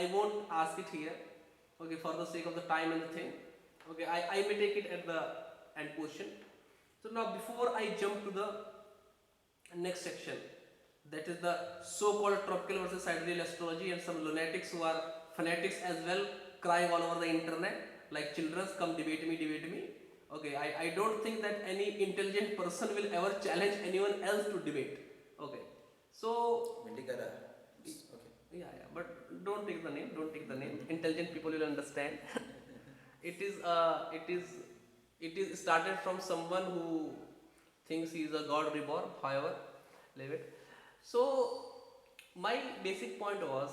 I won't ask it here, okay, for the sake of the time and the thing. Okay, I may take it at the end question. So now before I jump to the next section, that is the so-called tropical versus sidereal astrology, and some lunatics who are fanatics as well, crying all over the internet like children, come debate me, debate me. Okay, I don't think that any intelligent person will ever challenge anyone else to debate. Okay, so Vindigara. Okay. yeah, but don't take the name. Don't take the name. Intelligent people will understand. it is it is started from someone who thinks he is a god reborn. However, leave it. So my basic point was,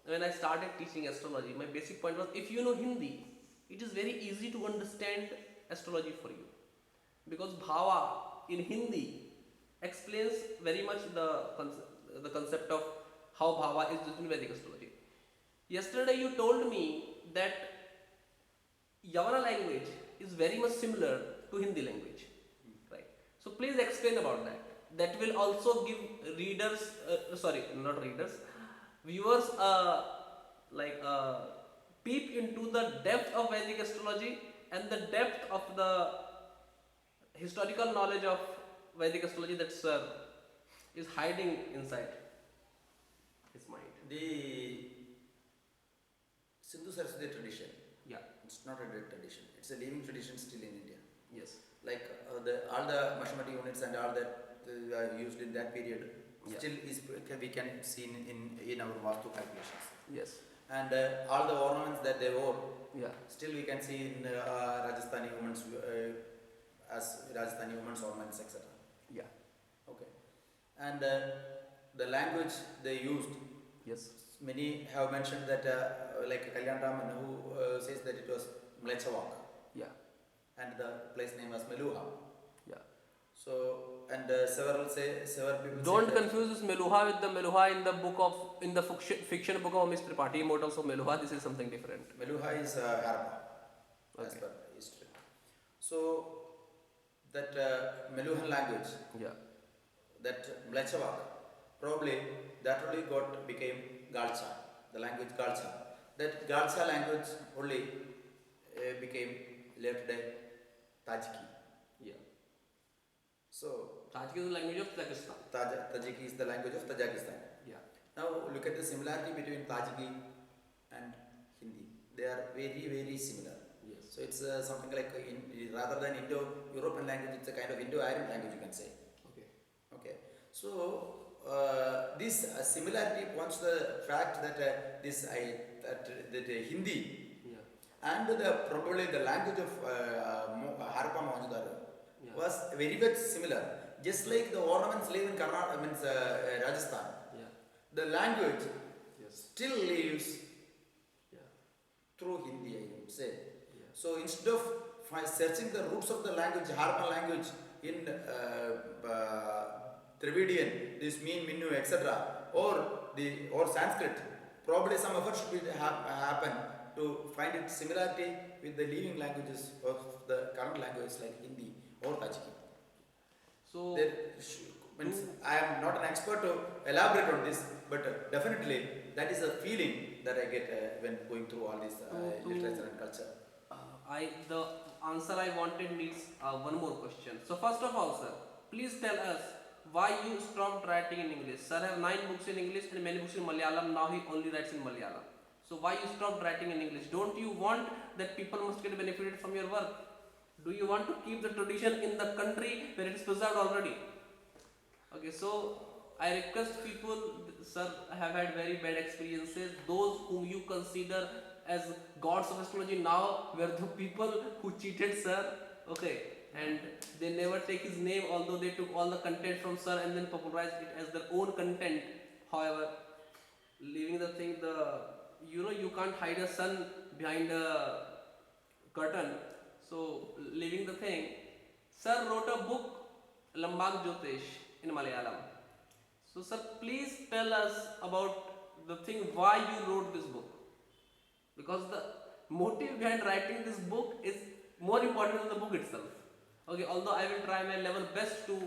when I started teaching astrology, my basic point was, if you know Hindi, it is very easy to understand astrology for you, because bhava in Hindi explains very much the concept of how bhava is used in Vedic astrology. Yesterday you told me that Yavana language is very much similar to Hindi language, right? So please explain about that. That will also give readers, sorry, not readers, viewers, peep into the depth of Vedic astrology and the depth of the historical knowledge of Vedic astrology that Sir is hiding inside his mind. The Sindhu Saraswati tradition, Yeah. it's not a dead tradition. It's a living tradition still in India. Yes. Like all the mathematical units and all that used in that period, Yeah. still is we can see in our Vastu calculations. Yes. And all the ornaments that they wore, Yeah. still we can see in Rajasthani women's as Rajasthani women's ornaments, etc. Yeah. Okay. And the language they used, Yes. many have mentioned that like Kalyan Raman, who says that it was Mlechawak, Yeah. and the place name was Meluha. Yeah. So, and several people Don't say that confuse this Meluha with the Meluha in the fiction book of Miss Tripathi, Immortals of Meluha. This is something different. Meluha is Harappa, as Okay. per history. So, that Meluhan language, Yeah. that Mlechawak, probably that only became Galcha, the language Galcha. That Galcha language only became later day Tajiki. Yeah. So, Tajik is the language of Tajikistan. Tajiki is the language of Tajikistan. Yeah. Now look at the similarity between Tajiki and Hindi. They are very, very similar. Yes. So it's something like rather than Indo-European language, it's a kind of Indo-Aryan language, you can say. Okay. Okay. So this similarity points to the fact that that Hindi Yeah. and probably the language of Harappa Mohenjo-daro Yeah. was very much similar. Just like the ornaments live in Karnataka, means Rajasthan, Yeah. the language Yes. still lives Yeah. through Hindi, I would say. Yeah. So instead of searching the roots of the language, Harappan language in Dravidian, this Meen, Minnu, etc., or Sanskrit, probably some effort should happen to find its similarity with the living languages of the current languages like Hindi or Tajiki. So Means I am not an expert to elaborate on this, but definitely that is a feeling that I get when going through all this literature and culture. the answer I wanted needs one more question. So first of all, sir, please tell us why you stopped writing in English. Sir have 9 books in English and many books in Malayalam. Now he only writes in Malayalam. So why you stopped writing in English? Don't you want that people must get benefited from your work? Do you want to keep the tradition in the country where it is preserved already? Okay, so I request people, sir, have had very bad experiences. Those whom you consider as gods of astrology now were the people who cheated sir. Okay, and they never take his name, although they took all the content from sir and then popularized it as their own content. However, leaving the thing, you can't hide a sun behind a curtain. So leaving the thing, sir wrote a book, Lambag Jyotish, in Malayalam. So sir, please tell us about the thing why you wrote this book, because the motive behind writing this book is more important than the book itself. Okay, although I will try my level best to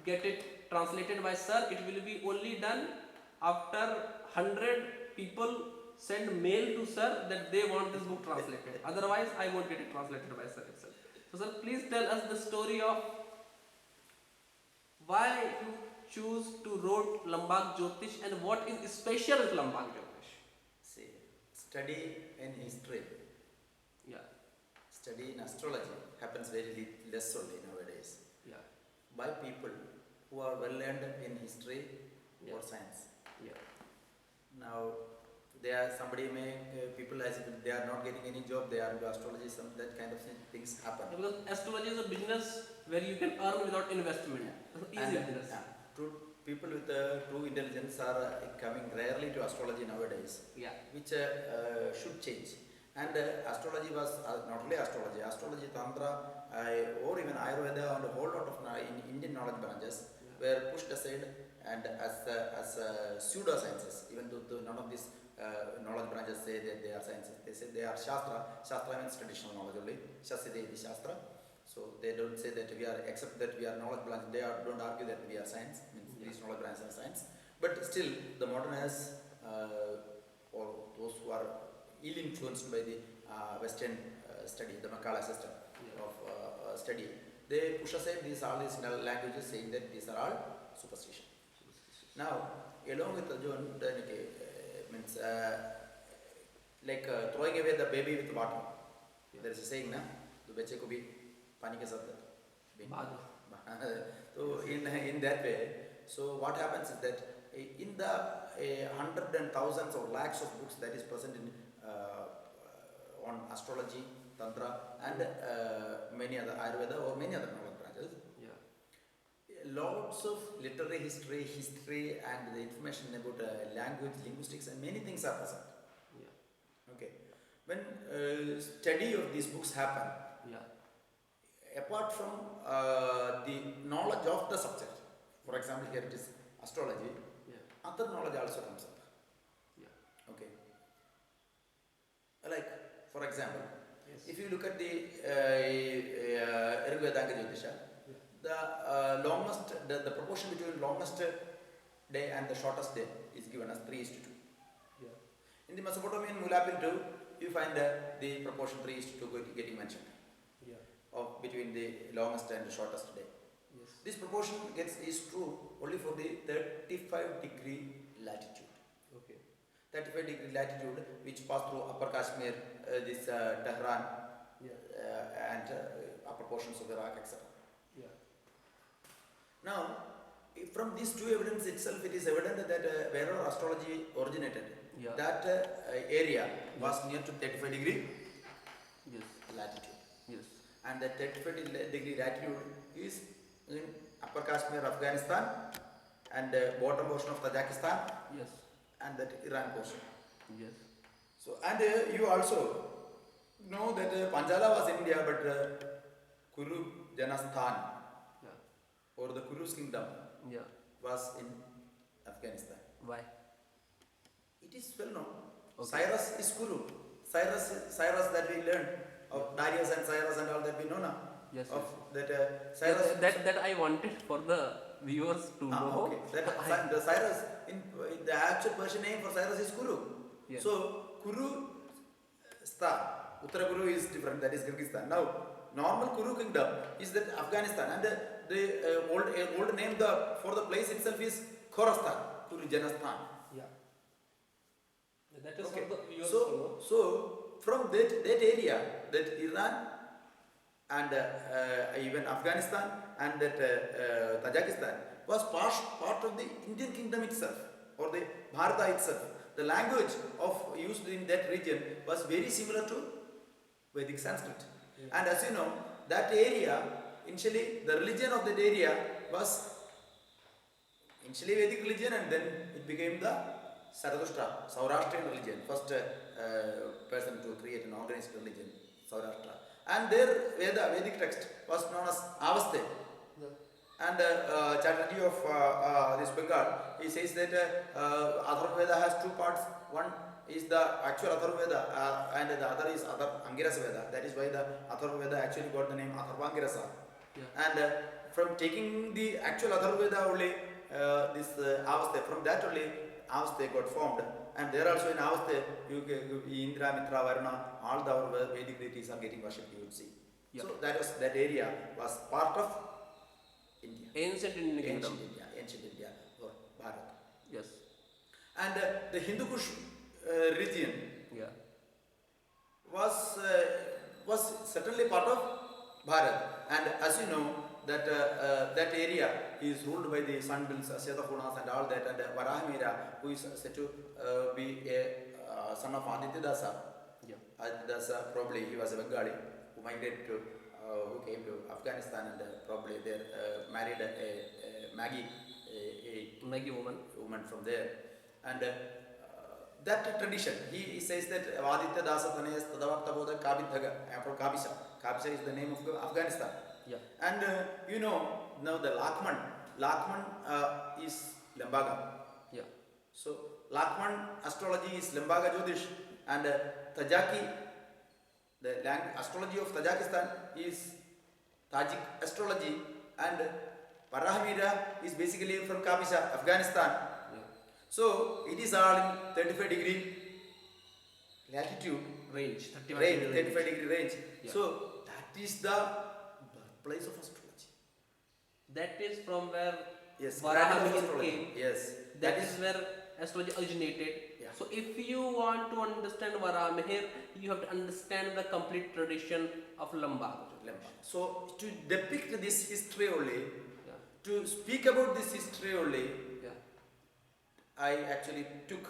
get it translated by sir, it will be only done after 100 people send mail to sir that they want this book translated. Otherwise, I won't get it translated by sir itself. So sir, please tell us the story of why you choose to wrote Lambak Jyotish and what is special with Lambak Jyotish. See, study in history, Yeah, study in astrology happens very less only nowadays yeah, by people who are well learned in history or science. yeah, Now, somebody may people as if they are not getting any job, they are into astrology, some that kind of things happen. because astrology is a business where you can earn without investment. It's an easy business. True, people with true intelligence are coming rarely to astrology nowadays, Yeah, which should change. And astrology was not only astrology, tantra, or even Ayurveda and a whole lot of Indian knowledge branches were pushed aside and as pseudosciences, even though none of these knowledge branches say that they are sciences. They say they are Shastra. Shastra means traditional knowledge only. Shasyadevi Shastra. So they don't say that we are, except that we are knowledge branch. They don't argue that we are science. Means these knowledge branches are science. But still, the modernists or those who are ill influenced by the Western study, the Makala system of study, they push aside all these languages, saying that these are all superstition. Now, along with the John, means like throwing away the baby with water. There is a saying, na, the bache ko bhi pani ke saath so in that way, so what happens is that in the hundreds and thousands or lakhs of books that is present in on astrology, tantra, and many other Ayurveda or many other knowledge branches, lots of literary history, and the information about language, linguistics, and many things are present. Okay, when study of these books happen, apart from the knowledge of the subject, for example, here it is astrology, other knowledge also comes up. Okay, like for example, if you look at the Rigvedanga Jyotisha, the proportion between longest day and the shortest day is given as 3:2. In the Mesopotamian Mulapin too, you find the proportion 3:2 getting mentioned of between the longest and the shortest day. This proportion is true only for the 35-degree latitude. 35-degree latitude, which pass through Upper Kashmir, this Tehran, and upper portions of Iraq, etc. Now, from these two evidence itself, it is evident that wherever astrology originated, that area was near to 35-degree latitude. And that 35-degree latitude is in Upper Kashmir, Afghanistan, and bottom portion of Tajikistan, and that Iran portion. So, and you also know that Panjala was India, but Kuru Janasthan, or the Kuru's kingdom, was in Afghanistan. Why? It is well known. Cyrus is Kuru. Cyrus that we learned of Darius and Cyrus and all that we know now. That Cyrus. That I wanted for the viewers to know. Okay. The Cyrus in the actual Persian name for Cyrus is Kuru. So Kuru Stan, Uttara Kuru is different. That is Kyrgyzstan. Now normal Kuru kingdom is that Afghanistan, and the old name for the place itself is Khorastan, Kuru Janastan. That is Okay. for the viewers So, to know. so from that area, that Iran and even Afghanistan and that Tajikistan was part of the Indian kingdom itself, or the Bharata itself. The language used in that region was very similar to Vedic Sanskrit. And as you know, that area, initially the religion of that area was initially Vedic religion, and then it became the Zarathustra, Saurashtrian religion, first person to create an organized religion, Saurashtra. And their Vedic text was known as Avaste. And Chatterjee of this Bengal, he says that Atharvaveda has two parts. One is the actual Atharvaveda, and the other is Angirasa Veda. That is why the Atharvaveda actually got the name Atharvangirasa. And from taking the actual Atharvaveda only, this Avaste, from that only Avaste got formed, and there also in Avasthe, Indra, Mitra, Varuna, all the our Vedic deities are getting worshipped, you would see. Yeah. So that area was part of India. Ancient Indian kingdom. Ancient India or Bharat. Yes. And the Hindu Kush region Yeah. was certainly part of Bharat. And as you know, that area is ruled by the sun bills, Setahunas and all that, and Varahamira, who is said to be a son of Aditya Dasa. Yeah. Aditya Dasa, probably he was a Bengali who migrated to, who came to Afghanistan and probably there married a Maggie, a Maggie woman from there. And that tradition, he says that Aditya Dasa Taneya Tadavaktaboda Kabithaga, from Kabisha. Kabisha is the name of Afghanistan. Yeah. And you know, now the Lakman is Lambaga. Yeah. So Lakman astrology is Lambaga Jyotish, and Tajaki, the astrology of Tajikistan is Tajik astrology, and Parahamira is basically from Kabisha, Afghanistan. Yeah. So it is all in 35-degree latitude Range 35-degree range. Yeah. So that is the birthplace of astrology. That is from where Yes, Varahamihir came. Yes, That is where astrology originated. Yeah. So if you want to understand Varamihir, you have to understand the complete tradition of Lambag. So to depict this history only, Yeah. to speak about this history only, Yeah. I actually took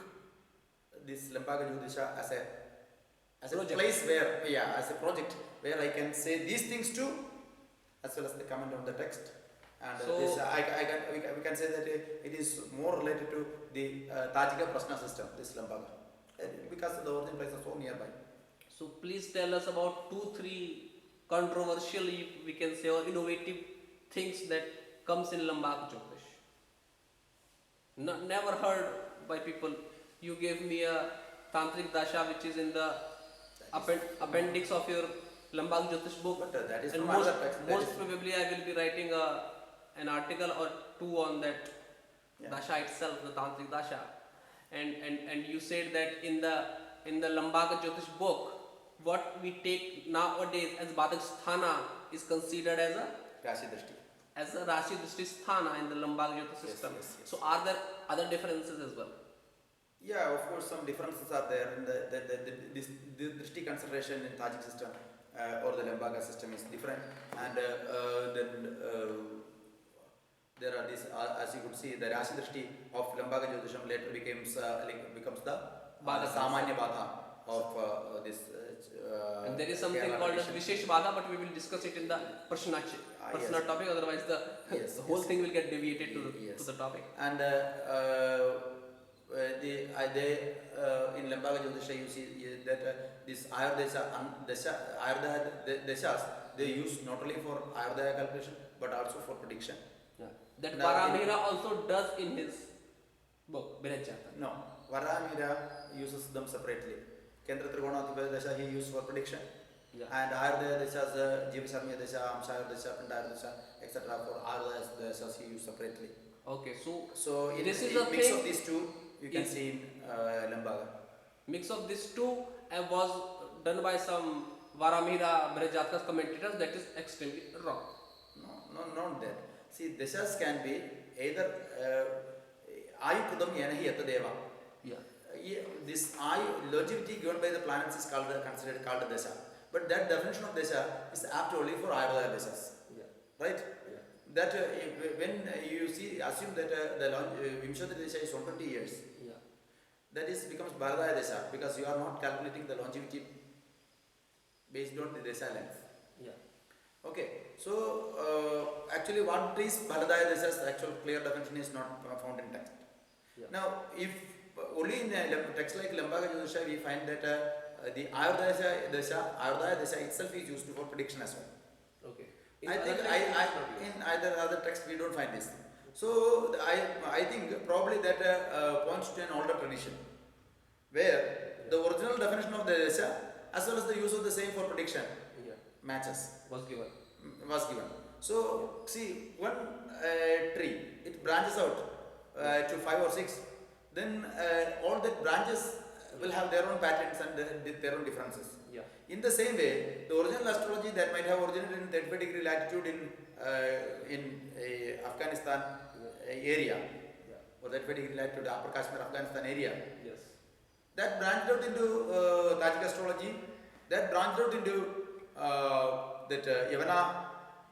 this Lambaga Jyotisha as a Project. place where, as a project where I can say these things too, as well as the comment on the text. And So- this, we can say that it is more related to the Tajika Prashna system, this Lambaga, because the origin place is so nearby. So please tell us about 2-3 controversial, we can say, or innovative things that comes in Lambag Jyotish. Never heard by people. You gave me a Tantric Dasha which is in the appendix of your Lambag Jyotish book. But that is And from most, another text. most probably I will be writing an article or two on that Yeah. Dasha itself, the Tantric Dasha. And you said that in the Lambag Jyotish book, what we take nowadays as Badak Sthana is considered as a Rashi Drishti. Rashi Drishti Sthana in the Lambag Jyotish Yes, system. yes, yes. So are there other differences as well? Yeah, of course, some differences are there in the Drishti consideration in Tajik system or the Lambaga system is different, and then there are these, as you could see, the Rashi Drishti of Lambaga Jyotisham later becomes the Bada. Samanya Bada of this. And there is something Kerala called as tradition. Vishesh Bada, but we will discuss it in the personal yes. topic, otherwise Yes, the whole yes. thing will get deviated to Yes. the topic. And in Lambaga Jyotisha you see that this Ayurveda Deshas, they use not only for Ayurveda calculation but also for prediction. Yeah. That Now, Paramira also does in his book, Birajata. No, Varamira uses them separately. Kendra Trigonatipaya Desha he used for prediction. Yeah. And Ayurveda Deshas, Jivasamya Desha, Amshaya Desha, Pandaya Desha, etc. For Ayurveda Deshas he used separately. Okay, So in this is in the mix thing- of these two, you can Yes. see in Lambaga. mix of these two was done by some Varamira Birajatka's commentators. That is extremely wrong. No, not that. See, Deshas can be either Ayukudam Yanahi Yatadeva. Yeah. This longevity given by the planets is considered called a Desha. But that definition of Desha is apt only for Ayurveda Deshas. Yeah. Right? Yeah. That when you see, assume that the Vimshati Desha is 120 years, Yeah. that is becomes Bharadaya Desha because you are not calculating the longevity based on the Desha length. Yeah. Okay, so actually what is Bharadaya Desha's actual clear definition is not found in text. Yeah. Now, if only in a text like Lambaga Jyotisha we find that the Ayurveda Desha itself is used for prediction as well. Okay. I think other texts it's not used. in either other text we don't find this. So I think probably that points to an older tradition where the original definition of the Desha as well as the use of the same for prediction Yeah. matches. Was given. Was given. So see, one tree, it branches out to 5 or 6. then all the branches will have their own patterns and their own differences. Yeah. In the same way, the original astrology that might have originated in 35-degree latitude in Afghanistan area, or 35-degree latitude Upper Kashmir, Afghanistan area, Yes. that branched out into Tajik astrology, that branched out into that Yavana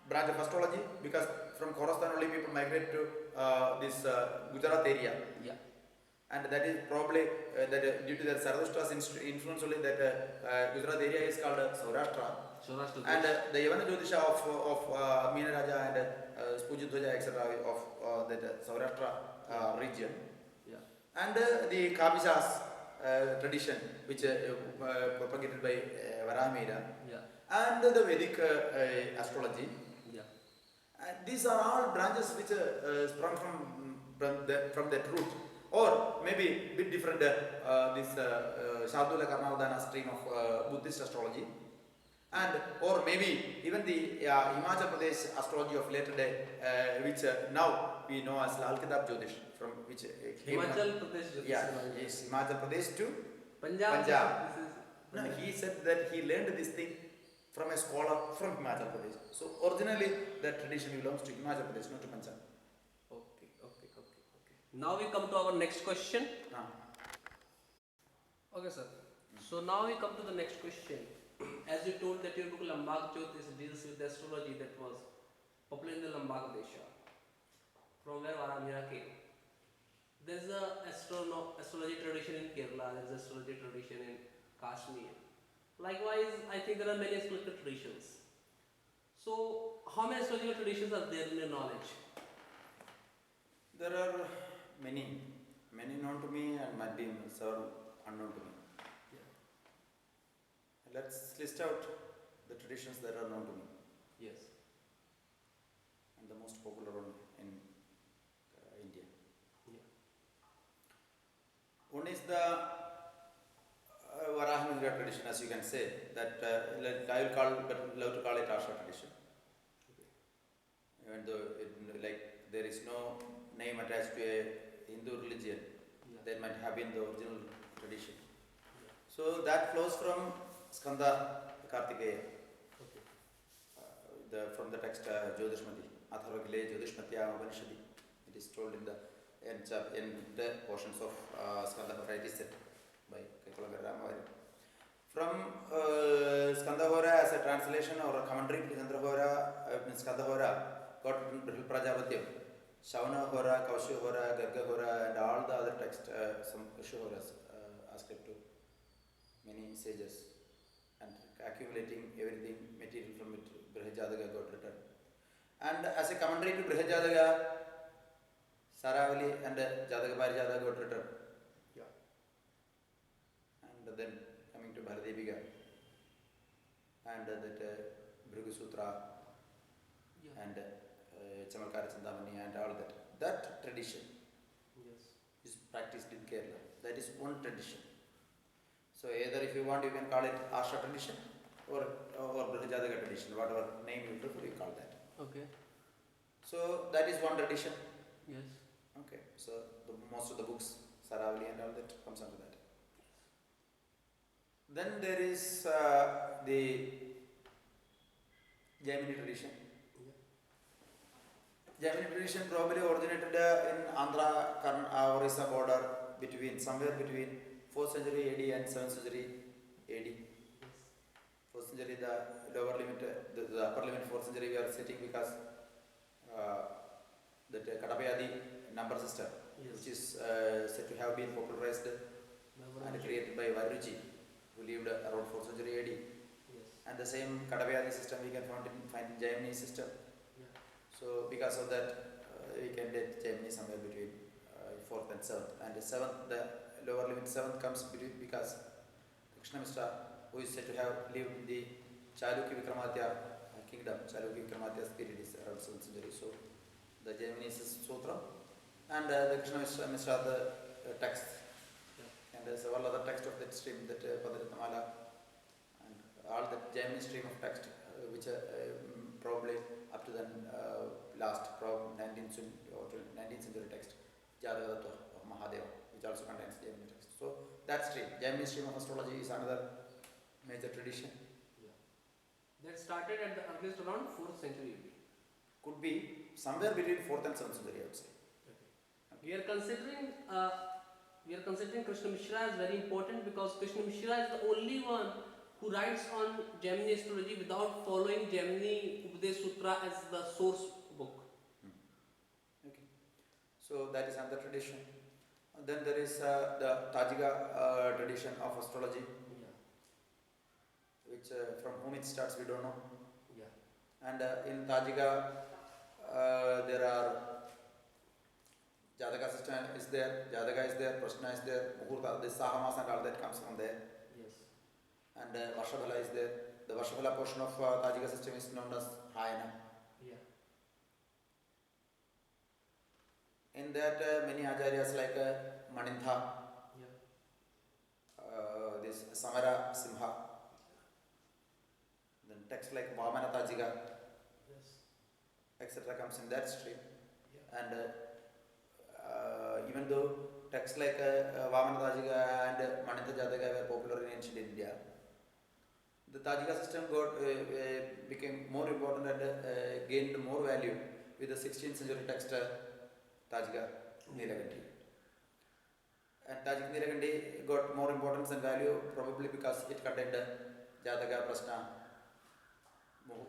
branch of astrology, because from Khorasan only people migrate to this Gujarat area. Yeah. And that is probably due to the Zarathustra's influence only that Gujarat area is called Saurashtra. And the Yavana Jyotisha of Meena Raja and Spujit Dhoja etc. of that Saurashtra region. Yeah. And the Kabishas tradition which propagated by Varamira. Yeah. And the Vedic astrology. Yeah. These are all branches which sprung from that root. Or maybe a bit different, this Shardula Karnavadana stream of Buddhist astrology, and or maybe even the Himachal Pradesh astrology of later day, which now we know as Lal Kitab Jyotish, from which Himachal Pradesh. yeah, yes, Himachal Pradesh to Punjab. No, he said that he learned this thing from a scholar from Himachal Pradesh. So originally that tradition belongs to Himachal Pradesh, not to Punjab. Now we come to our next question. Okay, sir. So now we come to the next question. As you told that your book Lambak Jyotish deals with astrology that was popular in the Lambak Desha, from where Varamira came. There is a astrology tradition in Kerala. There is astrology tradition in Kashmir. Likewise, I think there are many astrological traditions. So, how many astrological traditions are there in your knowledge? There are many known to me and might be several unknown to me. Yeah. Let's list out the traditions that are known to me. Yes. And the most popular one in India. Yeah. One is the Varahamudra tradition, as you can say, that I will love to call it Asha tradition. Okay. Even though there is no name attached to a Hindu religion, that might have been the original tradition. Yeah. So that flows from Skanda Kartikeya, Okay. from the text Jyotishmati, Atharvakile Jyotishmatya Upanishadi. It is told in the portions of Skanda Hora, it is said by Kaikalagar Ramavari. From Skanda Hora as a translation or a commentary to Skanda Hora got written Brihal Prajapatya, Shauna Hora, Kaushu Hora, Garga Hora, and all the other texts, some Kaushu Horas ascribed to many sages, and accumulating everything material from it, Brihajadaga got written. And as a commentary to Brihajadaga, Saravali and Jadaga Parijadaga got written. Yeah. And then coming to Bharadevika, and that Bhrigu Sutra, Yeah. and Chamalkara Chandamani and all that. That tradition Yes. is practiced in Kerala. That is one tradition. So either if you want, you can call it Asha tradition or Brihajadaga tradition, whatever name you prefer, you call that. Okay. So that is one tradition. Yes. Okay. So most of the books, Saravali and all that comes under that. Then there is the Jaimini tradition. Jaimini tradition probably originated in Andhra Orissa border somewhere between 4th century AD and 7th century AD. Yes. 4th century the lower limit, the upper limit 4th century we are setting because that Katapayadi number system, Yes. which is said to have been popularized and created by Varuji, who lived around 4th century AD. Yes. And the same Katapayadi system we can find in Jaimini system. Yeah. So because of that, we can date Jaimini somewhere between 4th and 7th. And the 7th, the lower limit 7th comes because Krishnamishra, who is said to have lived in the Chalukya Vikramaditya kingdom, Chalukya Vikramaditya's period is around 7th century. So the Jaimini is Sutra, and the Krishnamishra the text, Yeah. and several other texts of that stream, that Padrathamala, and all the Jaimini stream of text, which probably up to the last 19th century text, Jadavadatta of Mahadeva, which which also contains Jaimini text. So that stream, Jaimini stream of astrology is another major tradition. Yeah. That started at the earliest around 4th century. Could be somewhere between 4th and 7th century, I would say. Okay. We are considering Krishna Mishra as very important because Krishna Mishra is the only one who writes on Jaimini astrology without following Jaimini Upadesh Sutra as the source book. Okay. So that is another tradition. Then there is the Tajika tradition of astrology, which from whom it starts we don't know. Yeah. And in Tajika there are Jataka system is there, Jataka is there, Prashna is there, Muhurta, the Sahamas and all that comes from there. Yes. And Varshabhala is there. The Varshabhala portion of Tajika system is known as Hayana. Yeah. In that many acharyas like Manintha, this Samara Simha, then text like Vamana Tajika, Yes. etc. comes in that stream. Yeah. And even though texts like Vamana Tajika and Manintha Jataka were popular in ancient India, the Tajika system became more important and gained more value with the 16th century text Tajika Nilagandi. And Tajika Nilagandi got more importance and value probably because it contained Jataka, Prashna,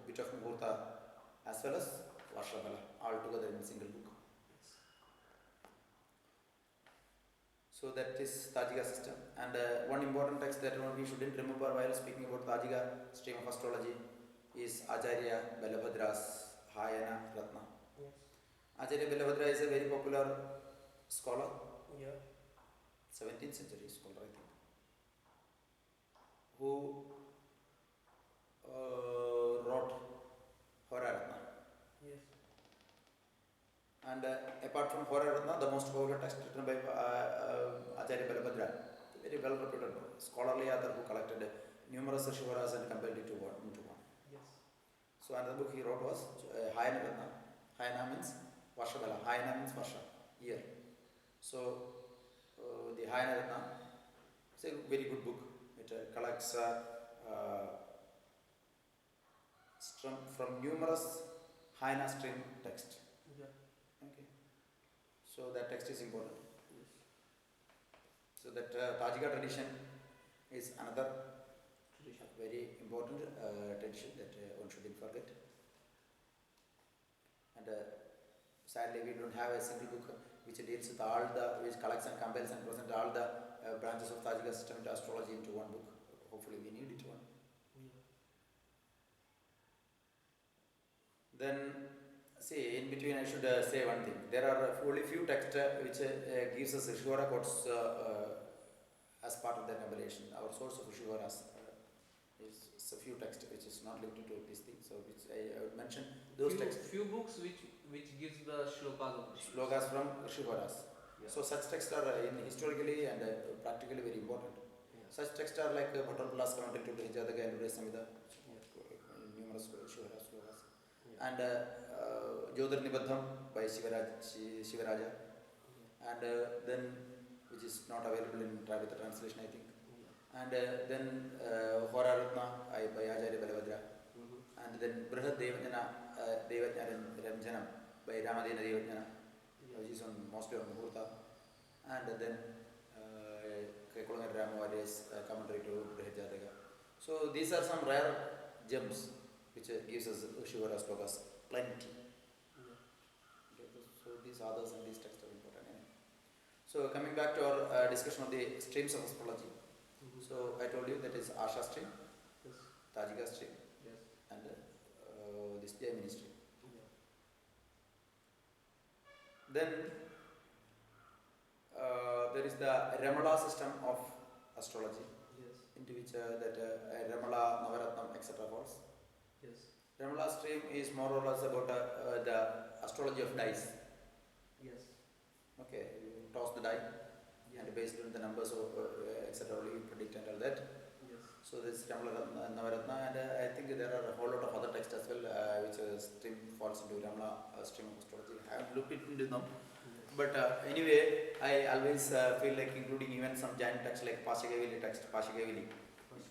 bit of Muhurta as well as Varshabhala all together in a single book. So that is Tajika system. And one important text that we shouldn't remember while speaking about Tajika stream of astrology is Acharya Balabhadra's Hayana Ratna. Yes. Acharya Balabhadra is a very popular scholar, Yeah. 17th century scholar I think, who wrote Hora Ratna. Yes. And apart from Hora Ratna, the most popular text written by Acharya Balabhadra, very well reputed scholarly author who collected numerous Shivaras and compiled it into one. Yes. So another book he wrote was Hayana Ratna. Hayana means Varshabhala. Hayana means Varsha, year. So the Hayana Ratna is a very good book. It collects from numerous Hayana stream text. Yeah. Okay. So that text is important. Yes. So that Tajika tradition is another Tradition. very important tradition that one shouldn't forget. And sadly, we don't have a single book which deals with all the, which collects and compiles and presents all the branches of Tajika system to astrology into one book. Hopefully, we need it one. Yeah. Then, see, in between, I should say one thing. There are only few texts which gives us Shivara quotes as part of the compilation. Our source of Shivaras is a few texts which is not limited to this thing. So, which I would mention those texts. Few books which gives the shlokas of Krishna. Slokas from Shivaras. Yeah. So such texts are historically and practically very important. Yeah. Such texts are like Bhattarpala's commentary to the Jataka and Samhita, numerous Shivaras slokas. Yeah. And Jyotir Nibaddham by Shivaraja. Yeah. And then, which is not available in Dravida translation, I think. Yeah. And then Hora Ratna by Acharya Balabhadra. And then Brihad Devajnana Ranjanam by Ramadena Devajnana, which is on mostly on Muhurta. And then Kaikulangan Ramavarya's commentary to Brihad Jataka. So these are some rare gems which gives us Shivara slokas plenty. Okay, so these others and these texts are important. So coming back to our discussion of the streams of astrology. So I told you that is Asha stream, Yes. Tajika stream, Yes. and this Jaimini stream. Yeah. Then there is the Ramala system of astrology, Yes. into which that Ramala, Navaratnam, etc. falls. Yes. Ramala stream is more or less about the astrology of dice. Yes. Okay, you toss the die, and based on the numbers of etc. you predict and all that. Yes. So this Ramala Navaratna, and I think there are a whole lot of other texts as well which stream falls into Ramala stream of astrology. I haven't looked into them, But anyway, I always feel like including even some giant texts like Pashagavili text, Pashagavili,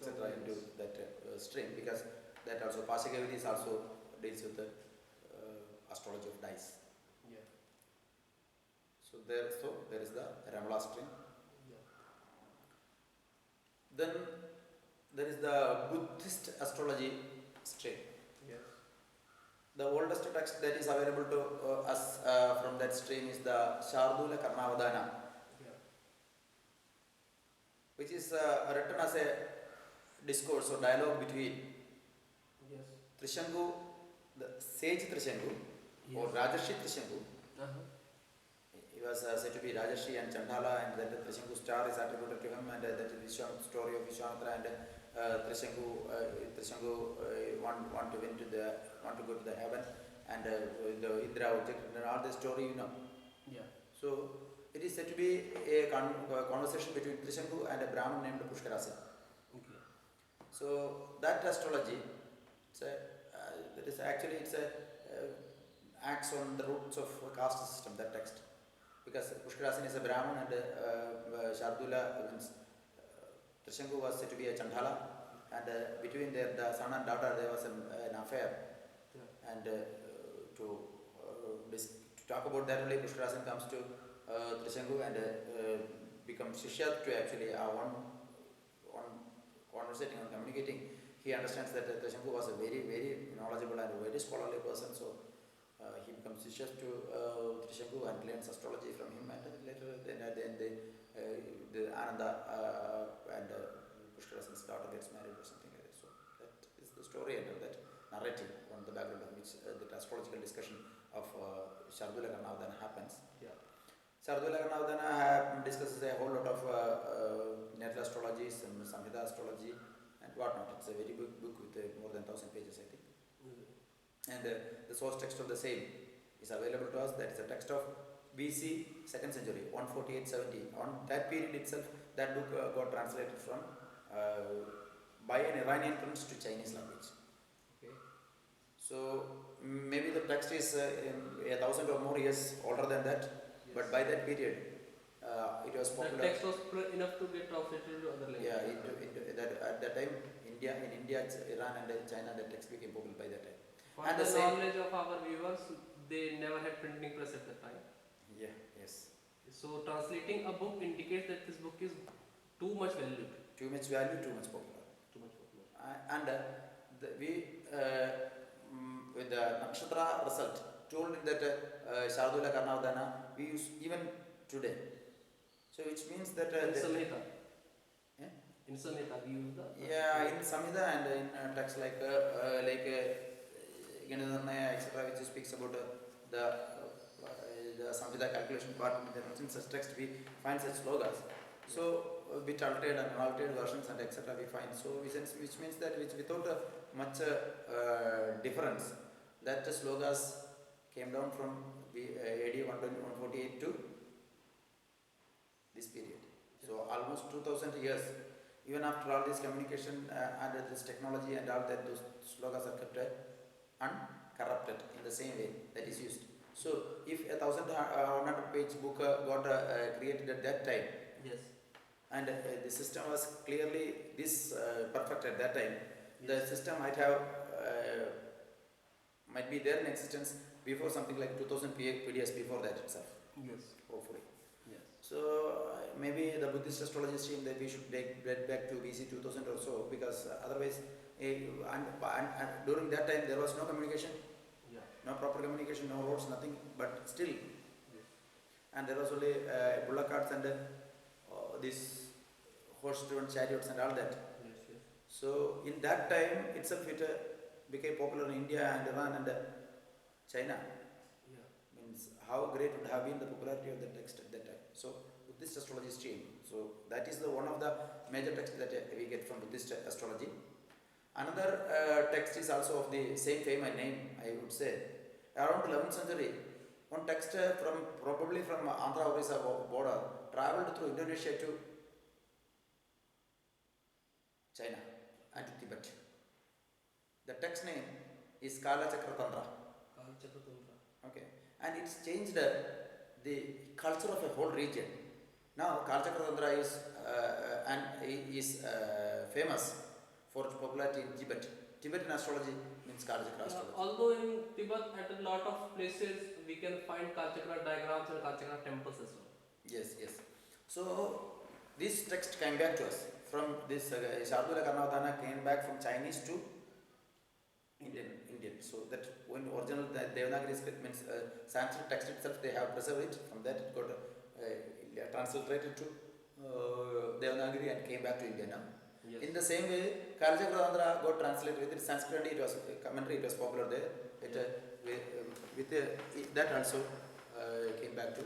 etc. into that stream, because that also Pashagavili is also deals with the astrology of dice. Yeah. So there is the Ramla stream. Yeah. Then there is the Buddhist astrology stream. Yes. The oldest text that is available to us from that stream is the Shardula Karnavadana, Yeah. which is written as a discourse or dialogue between Yes. Trishangu, the sage Trishangu, or Yes. Rajarshi Trishangu. Uh-huh. He was said to be Rajarshi and Chandala, and then the Trishangu star is attributed to him, and that is the story of Vishwamitra, and Trishangu want to go to the heaven, and the Indra object, and all the story, you know. Yeah. So it is said to be a conversation between Trishangu and a Brahmin named Pushkarasa. Okay. So that astrology, it's acts on the roots of caste system, that text, because Pushkarasan is a Brahmin, and Shardula means Trishangu was said to be a Chandala, and between the son and daughter there was an affair. Yeah. And to talk about that only, Pushkarasan comes to Trishangu and becomes Shishya to actually on conversating and communicating. He understands that Trishangu was a very, very knowledgeable and very scholarly person, so he becomes Shishya to Trishangu and learns astrology from him, and later then the Ananda and Pushkarasan's daughter gets married or something like that. So that is the story and that narrative on the background of which the astrological discussion of Shardula Karnavadana happens. Yeah. Shardula Karnavadana discusses a whole lot of natal astrology, some Samhita astrology, and whatnot. It's a very big book with more than 1,000 pages, I think. And the source text of the same is available to us. That is a text of BC 2nd century, 148-70. On that period itself, that book got translated from by an Iranian prince to Chinese language. Okay. So maybe the text is 1,000 or more years older than that, Yes. but by that period it was popular. The text was enough to get translated to other languages. Yeah, at that time, in India, Iran and China, the text became popular by that time. For And the the same- knowledge of our viewers, they never had printing press at the time. Yeah, yes. So translating a book indicates that this book is too much valued. Too much value, too much popular. Too much popular. And with the Nakshatra result, told that Shardula Karnavadana, we use even today. So which means that In Samhita. Yeah? In Samhita, we use the. Yeah, in Samhita and in texts like Ganadharnaya, etc., which speaks about the Samhita calculation part, in such text we find such slogas. So bit altered and unaltered versions and etc. we find. So which means that without much difference, that the slogas came down from AD 148 to this period. So almost 2,000 years. Even after all this communication and this technology and all that, those slogas are kept uncorrupted in the same way that is used. So if a 1,100-page book got created at that time, Yes. and the system was clearly this perfect at that time, Yes. the system might be there in existence before something like 2,000 PDS before that itself, Yes. hopefully. Yes. So maybe the Buddhist astrology stream that we should get back to BC 2000 or so, because otherwise, and during that time there was no communication, Yeah. no proper communication, no roads, nothing, but still, Yes. and there was only bullock carts and these horse-driven chariots and all that. Yes. Yes. So in that time itself it became popular in India and Iran and China. Yeah. Means how great would have been the popularity of the text at that time. So Buddhist astrology stream. So that is one of the major texts that we get from Buddhist astrology. Another text is also of the same fame and name, I would say. Around 11th century, one text probably from Andhra Orissa border travelled through Indonesia to China and to Tibet. The text name is Kala Chakratantra. Kalchakratantra. Okay, and it's changed the culture of a whole region. Now, Kalachakra is famous for its popularity in Tibet. Tibetan astrology means Kalachakra astrology. Although in Tibet, at a lot of places, we can find Kalachakra diagrams and Kalachakra temples as well. Yes, yes. So, this text came back to us from this Shardula Karnavadana came back from Chinese to Indian. So that when original Devanagari script means Sanskrit text itself, they have preserved it. From that it got transliterated to Devanagari and came back to India now. Yes. In the same way, Kalachakra got translated with its Sanskrit. It was commentary. It was popular there. That also came back to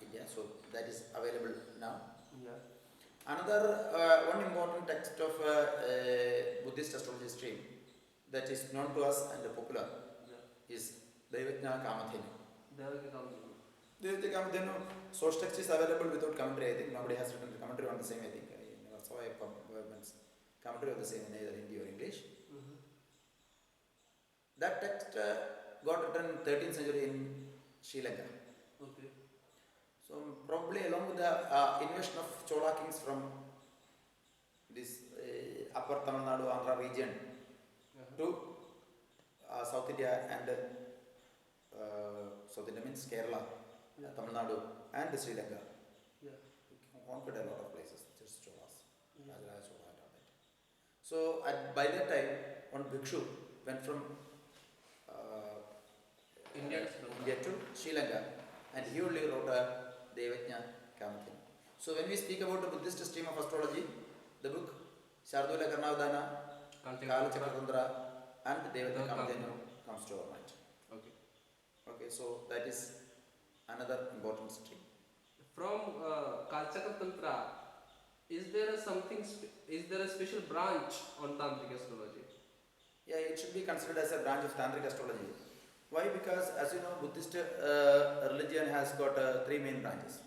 India. So that is available now. Yeah. Another one important text of Buddhist astrology stream that is known to us and popular is Devajna Kamadhenu. Devajna Kamadhenu, source text is available without commentary. I think nobody has written the commentary on the same. I think I never saw a commentary of the same in either Hindi or English. That text got written in 13th century in Sri Lanka. Okay. So probably along with the invasion of Chola kings from this upper Tamil Nadu, Andhra region to South India and South India means Kerala, Tamil Nadu and Sri Lanka. Conquered a lot of places, just Cholas. So by that time, one bhikshu went from India to Sri Lanka and he only wrote a Devajna Kamadhenu. So when we speak about the Buddhist stream of astrology, the book Shardula Karnavadana, Kalachakra and Devajna Kamadhenu comes to our mind. Okay, so that is another important stream. From Kalachakra Tantra, is there a special branch on Tantric astrology? Yeah, it should be considered as a branch of Tantric astrology. Why? Because as you know, Buddhist religion has got 3 main branches.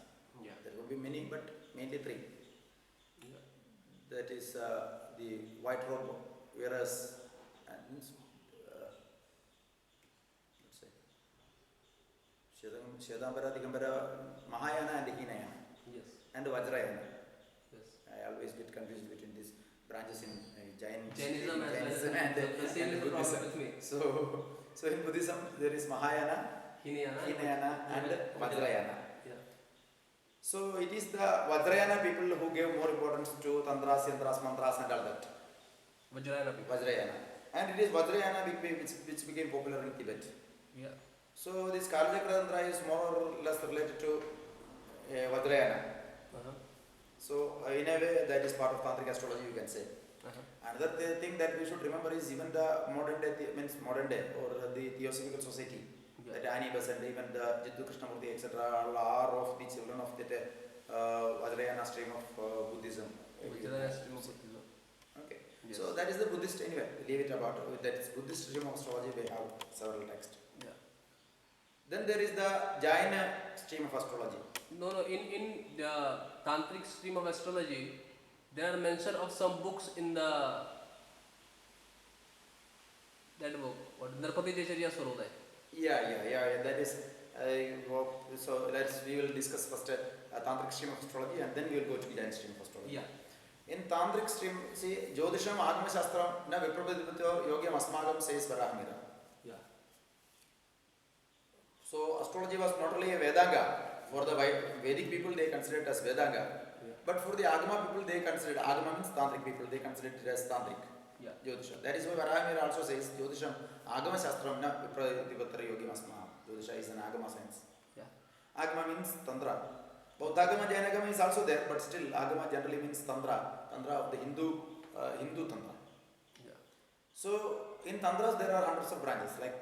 Yeah. There will be many, but mainly 3. Yeah. That is the white robe, whereas let's say Shedambara, Digambara, Mahayana and Hinayana. Yes. And Vajrayana. Yes. I always get confused between these branches in Jainism and the same is the problem Buddhism. with me. So in Buddhism there is Mahayana, Hinayana and Vajrayana. Yeah. So it is the Vajrayana people who gave more importance to Tantras, Yantras, Mantras and all that. Vajrayana. And it is Vajrayana which became popular in Tibet. Yeah. So this Kalachakra Tantra is more or less related to Vajrayana. So in a way that is part of Tantric astrology, you can say. Another thing that we should remember is even the modern day or the Theosophical Society, that Anibas and even the Jiddu Krishnamurti etc. are of the children of the Vajrayana stream of Buddhism. Okay. Yes. So that is the Buddhist anyway. Leave it about that is Buddhist stream of astrology. We have several texts. Yeah. Then there is the Jaina stream of astrology. No. In the Tantric stream of astrology, there are mention of some books in that book. What Narpati Jacharya Swarodaya. Yeah. That is. So we will discuss first Tantric stream of astrology and then we will go to Jaina stream of astrology. Yeah. In Tantric stream, see, Jyotisham Agama Shastram na Viprabhidipatyo Yogyam Asmagam says Varahamira. Yeah. So astrology was not only a Vedanga. For the Vedic people, they consider it as Vedanga. Yeah. But for the Agama people, they consider Agama means Tantric people. They consider it as Tantric. Yeah. Jyotisha. That is why Varahamira also says Jyotisham Agama Shastram na Viprabhidipatyo Yogyam Asmagam. Jyotisha is an Agama science. Yeah. Agama means Tantra. Both Agama and Jainagama is also there, but still Agama generally means Tantra of the Hindu Tantra. Yeah. So in Tantras there are hundreds of branches, like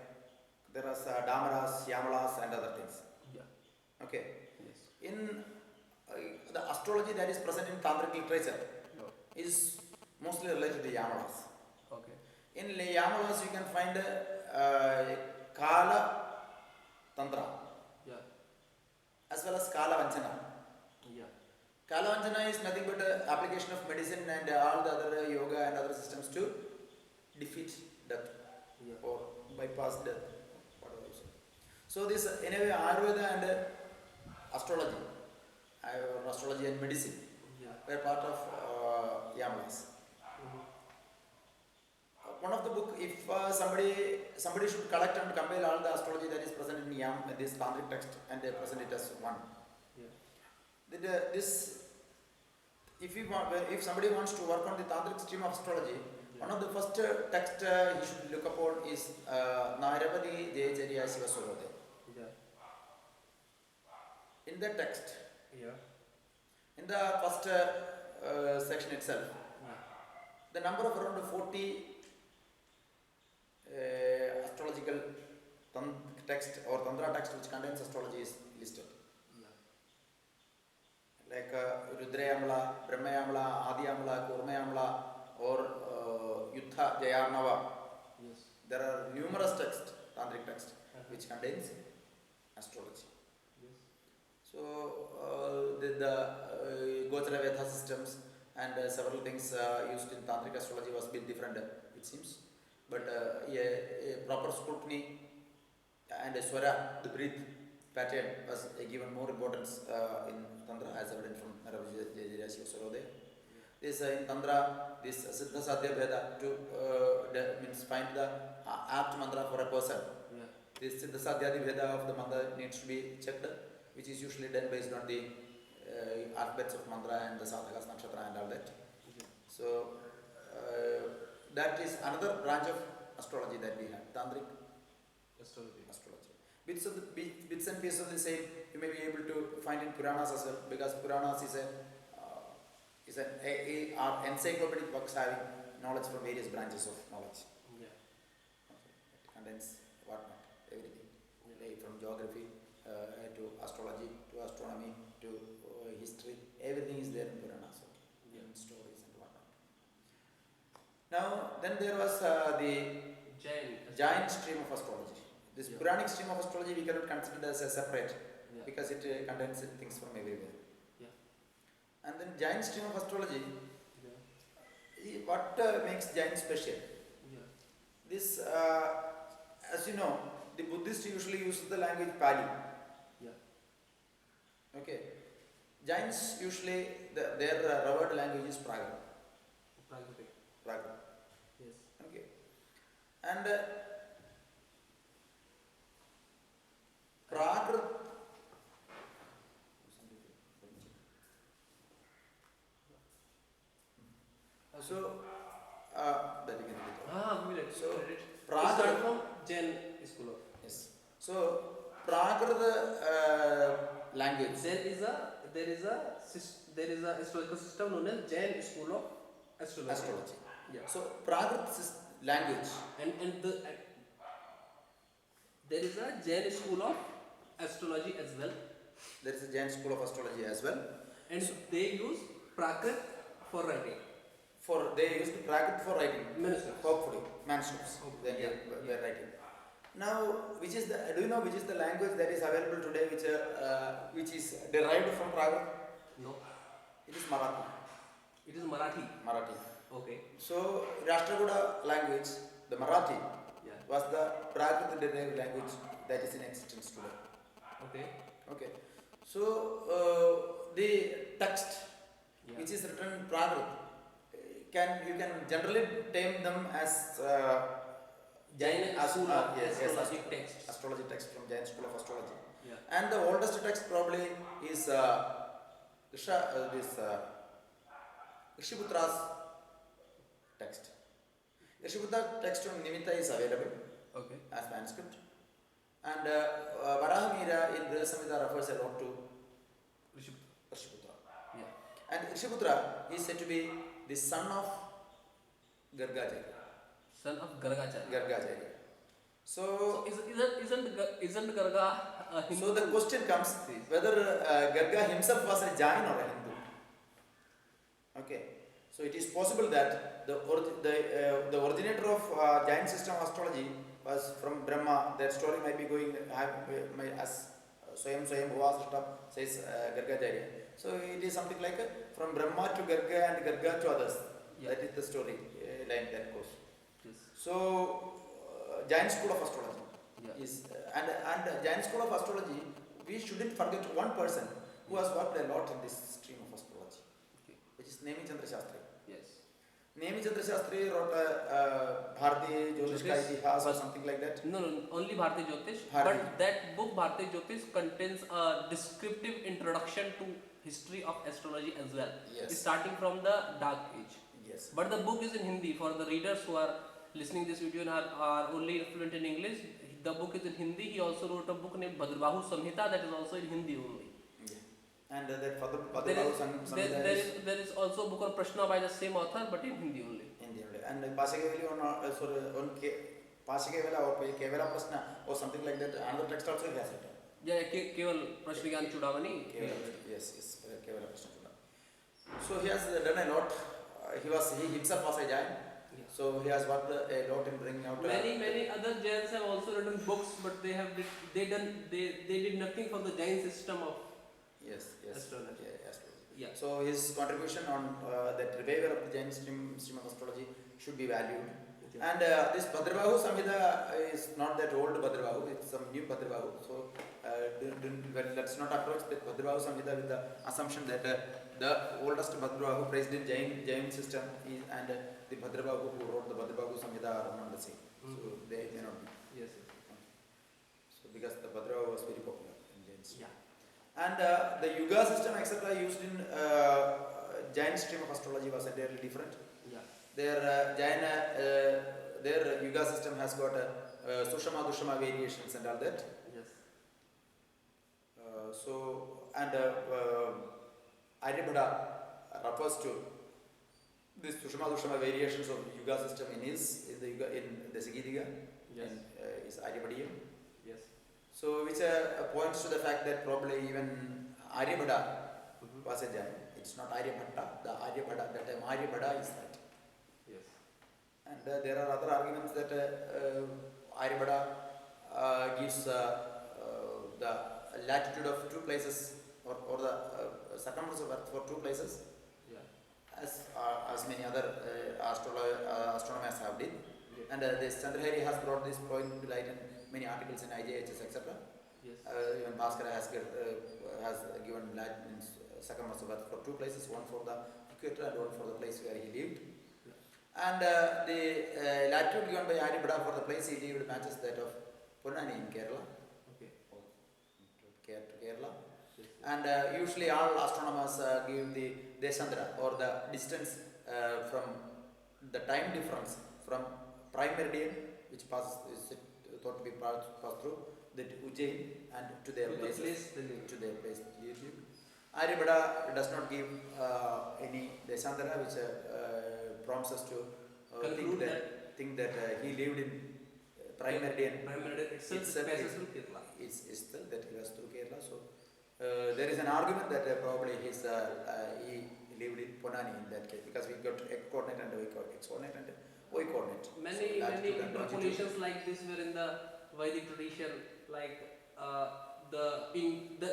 there are Damaras, Yamalas and other things. Yeah. Okay. Yes. In the astrology that is present in Tantric literature is mostly related to Yamalas. Okay. In Yamalas you can find Kala Tantra. Yeah. As well as Kala Vanchana. Yeah. Kala Vanchana is nothing but application of medicine and all the other yoga and other systems to defeat death or bypass death. Whatever you say. So this in a way Ayurveda and astrology, astrology and medicine Yeah. were part of Yamalas. One of the book, if somebody should collect and compile all the astrology that is present in Yam, this tantric text, and they present it as one. Yeah. This, if somebody wants to work on the tantric stream of astrology, one of the first text he should look upon is Nairavati Jayacharya Shiva Surode. Yeah. In that text, Yeah. in the first section itself, the number of around 40 astrological text or tantra text which contains astrology is listed. Yeah. Like Rudrayamla, Brahmayamla, Adiyamla, Kurmayamla, or Yuddha Jayarnava. Yes. There are numerous texts, tantric texts, which contains astrology. Yes. So the Gochara Veda systems and several things used in tantric astrology was a bit different, it seems. But a proper scrutiny and a swara, the breath pattern, was given more importance in Tantra, as evident from Nairavati Shiva Surode. This in Tantra, this Siddha Sadhya Veda to means find the apt mantra for a person. Yeah. This Siddha Sadhyadi Veda of the mantra needs to be checked, which is usually done based on the alphabets of mantra and the sadhakas, nakshatra and all that. Yeah. So that is another branch of astrology that we have, tantric Astrology. Bits and pieces of the same you may be able to find in Puranas as well, because Puranas is are encyclopedic books having knowledge from various branches of knowledge. Yeah. It contains whatnot, everything, like from geography to astrology to astronomy to history, everything is there in Puranas. Okay. Yeah. And stories and whatnot. Now, then there was the Jain stream of astrology. This Puranic stream of astrology we cannot consider as a separate, because it contains things from everywhere. Yeah. And then Jain stream of astrology, what makes Jain special? Yeah. This, as you know, the Buddhists usually use the language Pali. Yeah. Okay. Jains usually, their revered language is Prakrit. Prakrit. Yes. Okay. And Prakrit. So, that you can read. So, Prakrit from Jain school of. Yes. So, Prakrit language. There is a historical system known as Jain school of astrology. Yeah. So, Prakrit language. And there is a Jain school of astrology as well. There is a Jain school of astrology as well. And so they use Prakrit for writing. They used Prakrit for writing. Manuscripts. Hopefully, manuscripts. Then they were writing. Now, do you know which is the language that is available today, which is derived from Prakrit? No. It is Marathi. It is Marathi. Marathi. Okay. So, Rashtrakuta language, the Marathi, was the Prakrit derived language that is in existence today. Okay. Okay. So, the text which is written in Prakrit, you can generally term them as Jain school of astrology text. Astrology text from Jain school of astrology. Yeah. And the oldest text probably is Rishiputra's text. Rishiputra's text on Nimitta is available as manuscript. And Varahamira in Brida Samhita refers a lot to Rishiputra. Yeah. And Rishiputra is said to be the son of Gargacharya. Son of Gargacharya. So isn't Garga a Hindu? So the question comes whether Garga himself was a Jain or a Hindu. Okay. So it is possible that the originator of Jain system of astrology was from Brahma. That story might be going as Swayam Bhuvasrishta says Gargacharya. So it is something like from Brahma to Garga and Garga to others. That is the story line that goes. Yes. So Jain school of astrology is and Jain school of astrology we shouldn't forget one person who has worked a lot in this stream of astrology, Okay. which is Nemi Chandra Shastri. Yes. Nemi Chandra Shastri wrote Bharati Jyotish Ka Itihas or something like that. No, only Bharati Jyotish. Bharati. But that book, Bharati Jyotish, contains a descriptive introduction to history of astrology as well. Yes. Starting from the Dark Age. Yes. But the book is in Hindi. For the readers who are listening this video and are only fluent in English, the book is in Hindi. He also wrote a book named Bhadrabahu Samhita that is also in Hindi only. Yeah. And that Bhadrabahu Samhita there is also a book of Prashna by the same author but in Hindi only. Hindi only. And Pasikevela or Kevela Prashna or something like that, another text also he has written. Yeah, Keval Prashna Gyan Chudavani. Yes, Kevela Prashna Chudavani. So he has done a lot. He himself was a Jain. Yeah. So he has worked a lot in bringing out. Many other Jains have also written books, but they did nothing for the Jain system of astrology. Yeah. So his contribution on that revival of the Jain stream of astrology should be valued. Okay. And this Bhadrabahu Samhita is not that old Bhadrabahu, it's some new Bhadrabahu. So let's not approach the Bhadrabahu Samhita with the assumption that the oldest Bhadrabahu praised in Jain system is, and the Bhadrabahu who wrote the Bhadrabahu Samhita are not the same. So they may not be. Yes. So because the Bhadrabahu was very popular in Jain system. Yeah. And the Yuga system etc. used in Jain stream of astrology was entirely different. Yeah. Their Yuga system has got Sushama Dushama variations and all that. Yes. Aryabhata refers to this Sushama Dushama variations of Yuga system in the Sigiriga. Yes. Is Aryabhatiya. Yes. So which points to the fact that probably even Aryabhata was a Jain. It's not Aryabhatta. The Aryabhata, that time Aryabhata is that. Yes. And there are other arguments that Aryabhata gives the latitude of two places or the circumference of Earth for two places. Yeah. As many other astronomers have did. Yeah. And this Chandrahari has brought this point to light in many articles in IJHS, etc. Yes. Even Bhaskara has given circumference of Earth for two places, one for the equator and one for the place where he lived. Yeah. And the latitude given by Aryabhata for the place he lived matches that of Ponnani in Kerala. Okay. Kerala. Yes. And usually all astronomers give the Deshandra or the distance from the time difference from prime meridian, which is thought to be passed through the Ujjain and to their place. Aryabhata does not give any Deshandra, which prompts us to think that he lived in prime meridian. Prime meridian itself passes through Kerala. It's still that he was through Kerala. So there is an argument that probably he lived in Ponnani in that case, because we got X coordinate and X coordinate and Y coordinate. Many interpolations like this were in the Vedic tradition, like the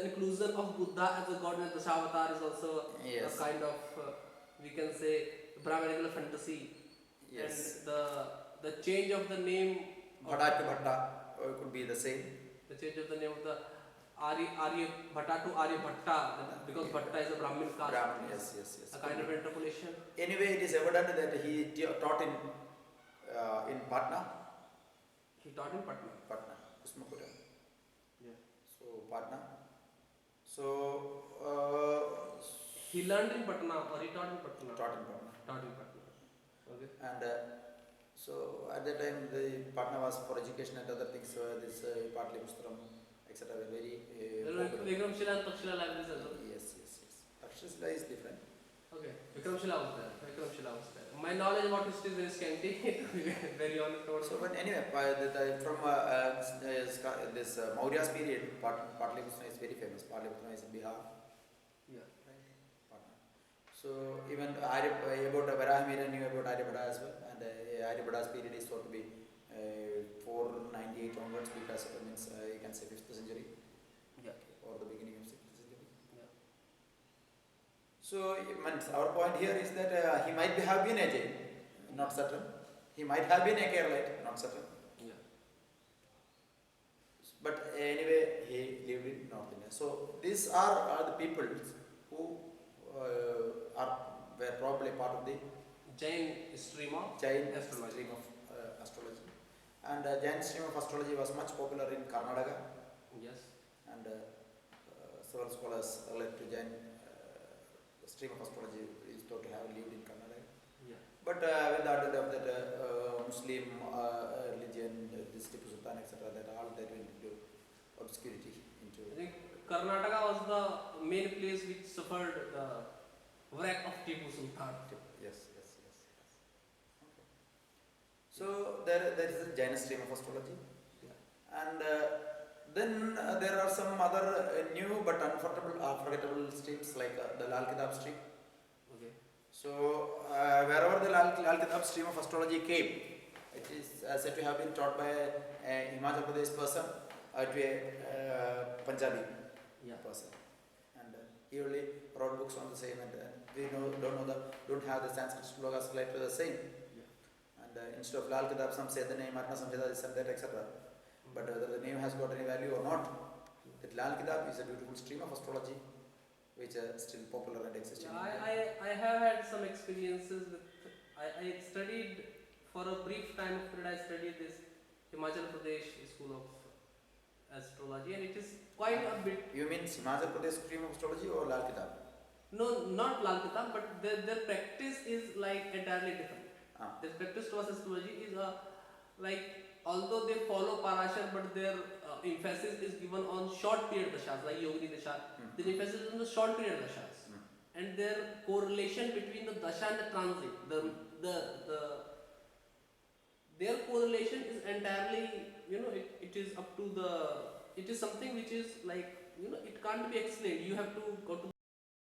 inclusion of Buddha as a god in the Dashavatar is also a kind of we can say Brahmanical fantasy. Yes. And the change of the name Bhatta to Bhatta could be the same. The change of the name of the Arya Bhatta to Arya Bhatta, because Bhatta is a Brahmin caste. Yes. A kind of interpolation. Anyway, it is evident that he taught in Patna. He taught in Patna. Usmapuram. Yeah. So Patna. So he learned in Patna or he taught in Patna? Taught in Patna. Okay. And so at that time the Patna was for education and other things. So this Patliputra, etc. were very Vikramshila and Takshila libraries as well. Yes. Takshila is different. Okay. Vikramshila was there. My knowledge about history is very scanty. Very honest. So, but anyway, from this Maurya's period, Patliputra is very famous. Patliputra is in Bihar. Yeah. Right. Patna. So even about Varahamira knew about Aryabhata as well, and Aryabhata's period is thought to be 498 onwards, because it means you can say 5th century. Yeah. Or the beginning of 6th century. Yeah. So our point here is that he might have been a Jain, not certain. He might have been a Keralite, not certain. Yeah. But anyway, he lived in North India. So these are the people who were probably part of the Jain stream of Jain astrology. stream of astrology. And Jain stream of astrology was much popular in Karnataka, Yes. and several scholars relate to Jain stream of astrology is thought to have lived in Karnataka. Yeah. But with the advent of that Muslim religion, this Tipu Sultan, etc., that all that went into obscurity. I think Karnataka was the main place which suffered the wreck of Tipu Sultan. Yes. Okay. So there is a Jain stream of astrology, and then there are some other new but unforgettable streams like the Lal Kitab stream. Okay. So wherever the Lal Kitab stream of astrology came, it is said to have been taught by a Himachal Pradesh person to a Punjabi person, and he only wrote books on the same, and we don't have the Sanskrit slogas related to the same. And instead of Lal Kitab, some say the name Atma Samhita, this and that, etc. But whether the name has got any value or not, that Lal Kitab is a beautiful stream of astrology which are still popular and existing. I have had some experiences with. I studied for a brief time period. I studied this Himachal Pradesh School of Astrology, and it is quite a bit. You mean Himachal Pradesh stream of astrology or Lal Kitab? No, not Lal Kitab, but their practice is like entirely different. Their practice towards astrology is like, although they follow Parashar, but their emphasis is given on short period dashas, like Yogini Dasha. Their emphasis is on the short period dashas, and their correlation between the dasha and the transit, their correlation is entirely, it is up to the. It is something which is like, it can't be explained. You have to go to